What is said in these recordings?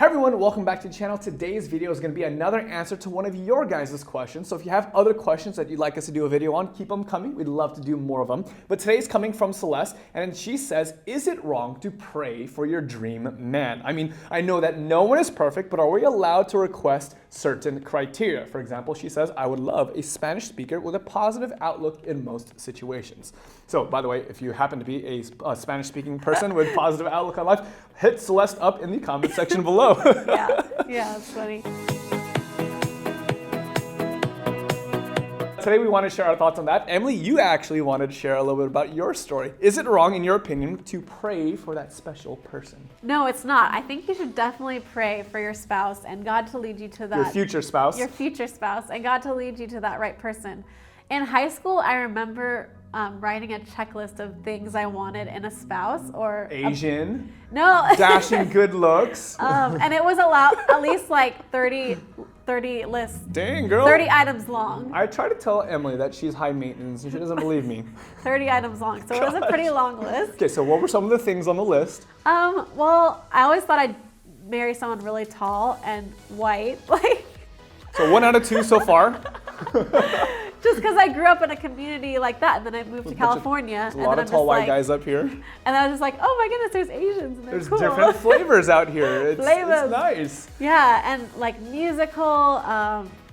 everyone, welcome back to the channel. Today's video is going to be another answer to one of your guys' questions. So if you have other questions that you'd like us to do a video on, keep them coming. We'd love to do more of them. But today's coming from Celeste, and she says, is it wrong to pray for your dream man? I mean, I know that no one is perfect, but are we allowed to request certain criteria? For example, she says, I would love a Spanish speaker with a positive outlook in most situations. So, by the way, if you happen to be a Spanish-speaking person with positive outlook on life, hit Celeste up in the comment section below. Yeah, it's funny. Today we want to share our thoughts on that. Emily, you actually wanted to share a little bit about your story. Is it wrong, in your opinion, to pray for that special person? No, it's not. I think you should definitely pray for your spouse and God to lead you to that. Your future spouse. Your future spouse, and God to lead you to that right person. In high school, I remember writing a checklist of things I wanted in a spouse or Asian. No. Dashing good looks. And it was at least like 30 lists. Dang, girl. 30 items long. I try to tell Emily that she's high maintenance and she doesn't believe me. 30 items long. So it was a pretty long list. Okay, so what were some of the things on the list? Well, I always thought I'd marry someone really tall and white. So 1 out of 2 so far. Just because I grew up in a community like that, and then I moved to California. There's a lot of tall white guys up here. And I was just like, oh my goodness, there's Asians, and There's cool. different flavors out here. It's nice. Yeah, and like musical,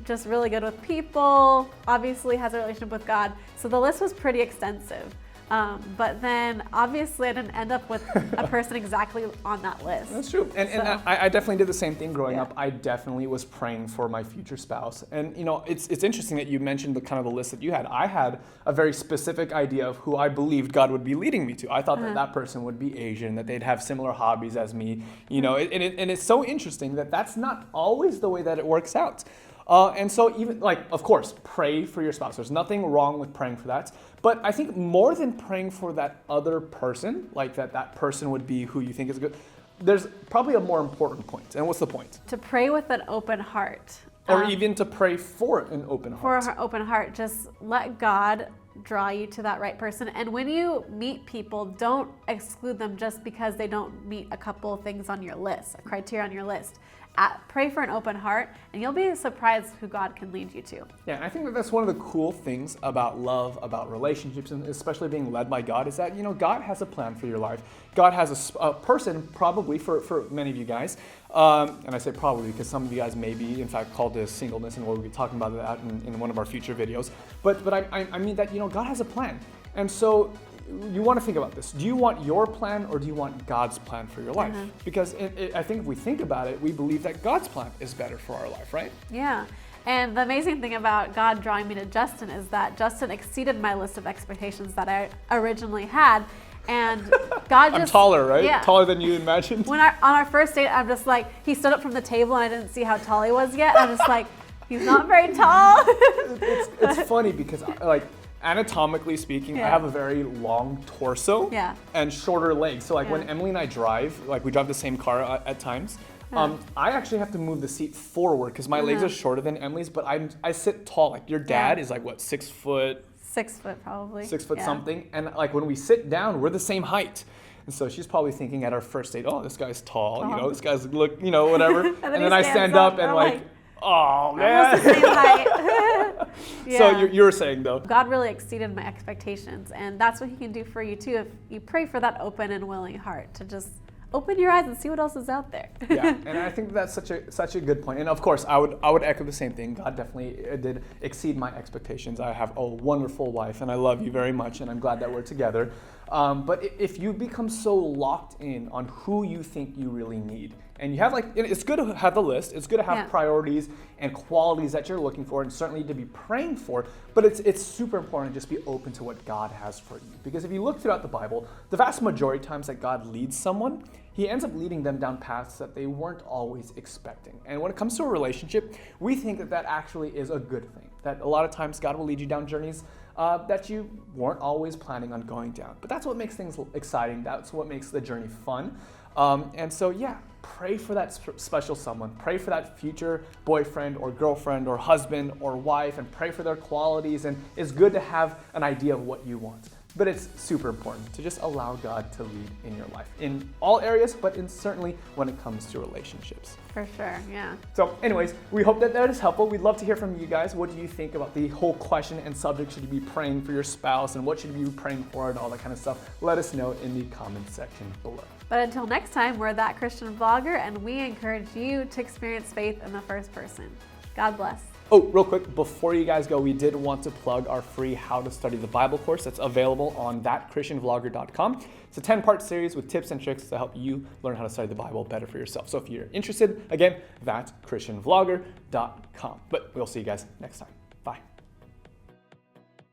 just really good with people, obviously has a relationship with God. So the list was pretty extensive. But then obviously I didn't end up with a person exactly on that list. That's true. And I definitely did the same thing growing up. I definitely was praying for my future spouse. And you know, it's interesting that you mentioned the kind of the list that you had. I had a very specific idea of who I believed God would be leading me to. I thought that that person would be Asian, that they'd have similar hobbies as me. You know, and it's so interesting that that's not always the way that it works out. And so even of course, pray for your spouse. There's nothing wrong with praying for that. But I think more than praying for that other person, like that person would be who you think is good, there's probably a more important point. And what's the point? To pray with an open heart. Or even to pray for an open heart. For an open heart, just let God draw you to that right person. And when you meet people, don't exclude them just because they don't meet a couple of things on your list, a criteria on your list. Pray for an open heart, and you'll be surprised who God can lead you to. Yeah, and I think that's one of the cool things about love, about relationships, and especially being led by God, is that, you know, God has a plan for your life. God has a person, probably for many of you guys, and I say probably because some of you guys may be, in fact, called to singleness, and we'll be talking about that in one of our future videos. But I mean that, you know, God has a plan. And so you want to think about this. Do you want your plan or do you want God's plan for your life? Because I think if we think about it, we believe that God's plan is better for our life, right? Yeah. And the amazing thing about God drawing me to Justin is that Justin exceeded my list of expectations that I originally had. And God just... I'm taller, right? Yeah. Taller than you imagined? On our first date, I'm just like, he stood up from the table and I didn't see how tall he was yet. I'm just like, he's not very tall. It's funny because anatomically speaking, I have a very long torso and shorter legs. So when Emily and I drive, we drive the same car at times, I actually have to move the seat forward because my legs are shorter than Emily's, but I sit tall. Like your dad is what, 6 foot? 6 foot probably. 6 foot something. And when we sit down, we're the same height. And so she's probably thinking at our first date, oh, this guy's tall, you know, this guy's whatever. and then I stand up and oh man. Almost the same height. So you were saying though? God really exceeded my expectations, and that's what he can do for you too if you pray for that open and willing heart to just open your eyes and see what else is out there. Yeah, and I think that's such a good point. And of course, I would echo the same thing. God definitely did exceed my expectations. I have a wonderful wife, and I love you very much, and I'm glad that we're together. But if you become so locked in on who you think you really need, and you have it's good to have the list, it's good to have priorities and qualities that you're looking for and certainly to be praying for, but it's super important to just be open to what God has for you. Because if you look throughout the Bible, the vast majority of times that God leads someone, he ends up leading them down paths that they weren't always expecting. And when it comes to a relationship, we think that actually is a good thing. That a lot of times God will lead you down journeys that you weren't always planning on going down. But that's what makes things exciting. That's what makes the journey fun. And so, pray for that special someone. Pray for that future boyfriend or girlfriend or husband or wife, and pray for their qualities. And it's good to have an idea of what you want. But it's super important to just allow God to lead in your life in all areas, but certainly when it comes to relationships. For sure, yeah. So anyways, we hope that is helpful. We'd love to hear from you guys. What do you think about the whole question and subject? Should you be praying for your spouse, and what should you be praying for, and all that kind of stuff? Let us know in the comments section below. But until next time, we're That Christian Vlogger, and we encourage you to experience faith in the first person. God bless. Oh, real quick, before you guys go, we did want to plug our free How to Study the Bible course that's available on thatchristianvlogger.com. It's a 10-part series with tips and tricks to help you learn how to study the Bible better for yourself. So if you're interested, again, thatchristianvlogger.com. But we'll see you guys next time. Bye.